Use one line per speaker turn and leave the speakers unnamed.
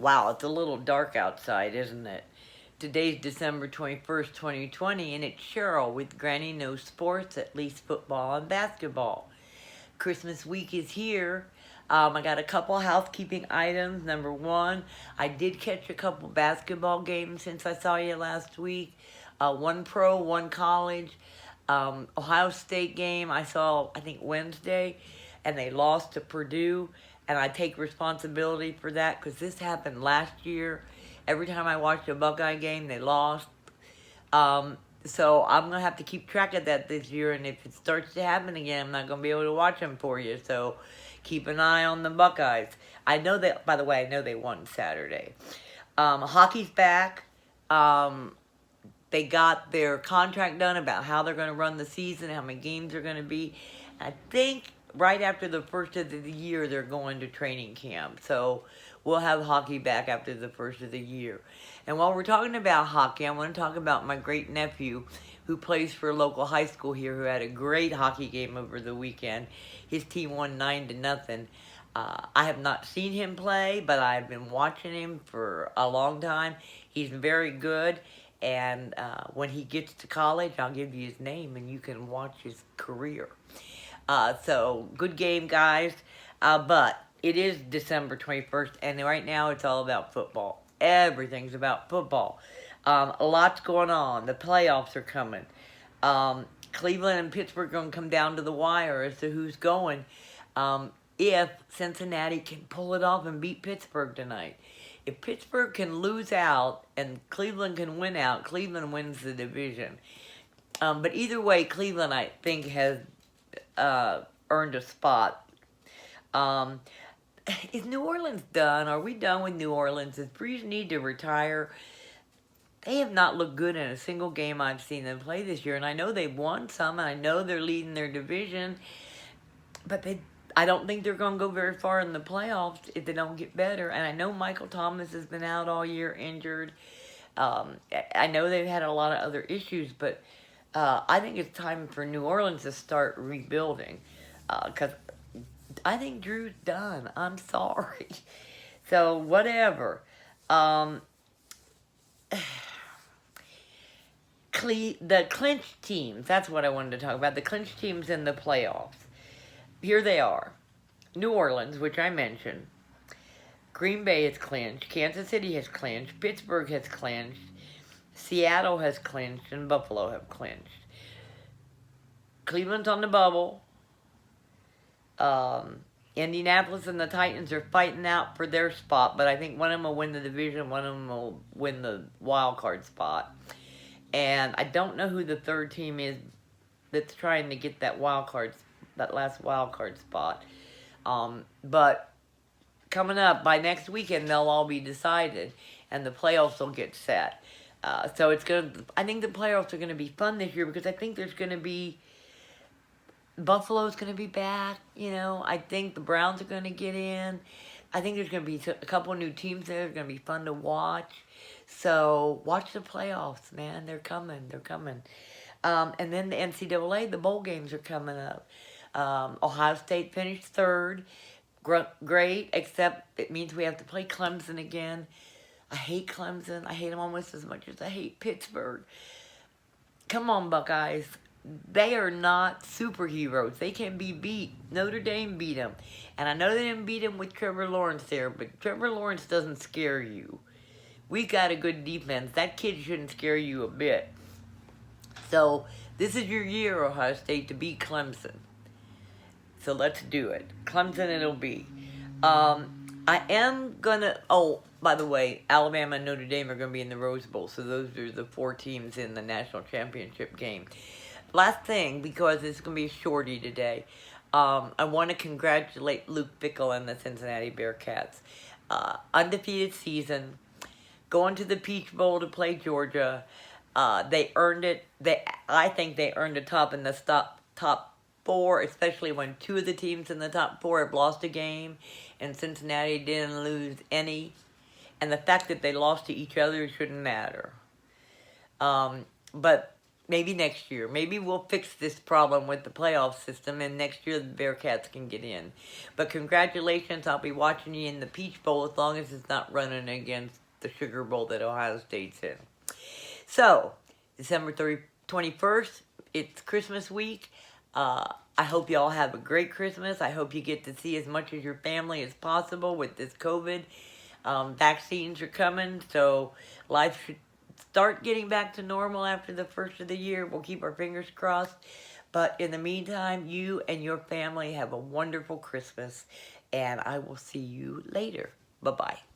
Wow, it's a little dark outside, isn't it? Today's December 21st, 2020, and it's Cheryl with Granny Knows Sports, at least football and basketball. Christmas week is here. I got a couple housekeeping items. Number one, I did catch a couple basketball games since I saw you last week. One pro, one college. Ohio State game I saw, I think, Wednesday, and they lost to Purdue. And I take responsibility for that because this happened last year. Every time I watched a Buckeye game, they lost. So I'm going to have to keep track of that this year, and if it starts to happen again, I'm not going to be able to watch them for you. So keep an eye on the Buckeyes. I know that, by the way, I know they won Saturday. Hockey's back. They got their contract done about how they're going to run the season, how many games are going to be. I think right after the first of the year, they're going to training camp. So we'll have hockey back after the first of the year. And while we're talking about hockey, I want to talk about my great nephew who plays for a local high school here, who had a great hockey game over the weekend. His team won 9-0. I have not seen him play, but I've been watching him for a long time. He's very good. And when he gets to college, I'll give you his name and you can watch his career. So, good game, guys. But it is December 21st, and right now it's all about football. Everything's about football. A lot's going on. The playoffs are coming. Cleveland and Pittsburgh are going to come down to the wire as to who's going. If Cincinnati can pull it off and beat Pittsburgh tonight. If Pittsburgh can lose out and Cleveland can win out, Cleveland wins the division. But either way, Cleveland, I think, has earned a spot. Is New Orleans done? Are we done with New Orleans? Does Breeze need to retire? They have not looked good in a single game I've seen them play this year. And I know they've won some, and I know they're leading their division. But I don't think they're going to go very far in the playoffs if they don't get better. And I know Michael Thomas has been out all year injured. I know they've had a lot of other issues, but I think it's time for New Orleans to start rebuilding. Because I think Drew's done. I'm sorry. So, whatever. The clinch teams, that's what I wanted to talk about. The clinch teams in the playoffs. Here they are. New Orleans, which I mentioned. Green Bay has clinched. Kansas City has clinched. Pittsburgh has clinched. Seattle has clinched. And Buffalo have clinched. Cleveland's on the bubble. Indianapolis and the Titans are fighting out for their spot, but I think one of them will win the division, one of them will win the wild card spot. And I don't know who the third team is that's trying to get that last wild card spot. But coming up by next weekend, they'll all be decided, and the playoffs will get set. So I think the playoffs are gonna be fun this year because I think there's gonna be. Buffalo's going to be back, I think the Browns are going to get in. I think there's going to be a couple new teams there. It's going to be fun to watch. So, watch the playoffs, man. They're coming. And then the NCAA, the bowl games are coming up. Ohio State finished third. Great, except it means we have to play Clemson again. I hate Clemson. I hate them almost as much as I hate Pittsburgh. Come on, Buckeyes. They are not superheroes. They can be beat. Notre Dame beat them. And I know they didn't beat them with Trevor Lawrence there, but Trevor Lawrence doesn't scare you. We got a good defense. That kid shouldn't scare you a bit. So, this is your year, Ohio State, to beat Clemson. So, let's do it. Clemson it'll be. I am going to... Oh, by the way, Alabama and Notre Dame are going to be in the Rose Bowl. So, those are the 4 teams in the national championship game. Last thing, because it's going to be a shorty today, I want to congratulate Luke Fickell and the Cincinnati Bearcats. Undefeated season, going to the Peach Bowl to play Georgia. They earned it. I think they earned a top in the top 4, especially when 2 of the teams in the top 4 have lost a game, and Cincinnati didn't lose any. And the fact that they lost to each other shouldn't matter. But maybe next year. Maybe we'll fix this problem with the playoff system, and next year the Bearcats can get in. But congratulations, I'll be watching you in the Peach Bowl as long as it's not running against the Sugar Bowl that Ohio State's in. So, December 21st, it's Christmas week. I hope you all have a great Christmas. I hope you get to see as much of your family as possible with this COVID. Vaccines are coming, so life should start getting back to normal after the first of the year. We'll keep our fingers crossed. But in the meantime, you and your family have a wonderful Christmas, and I will see you later. Bye-bye.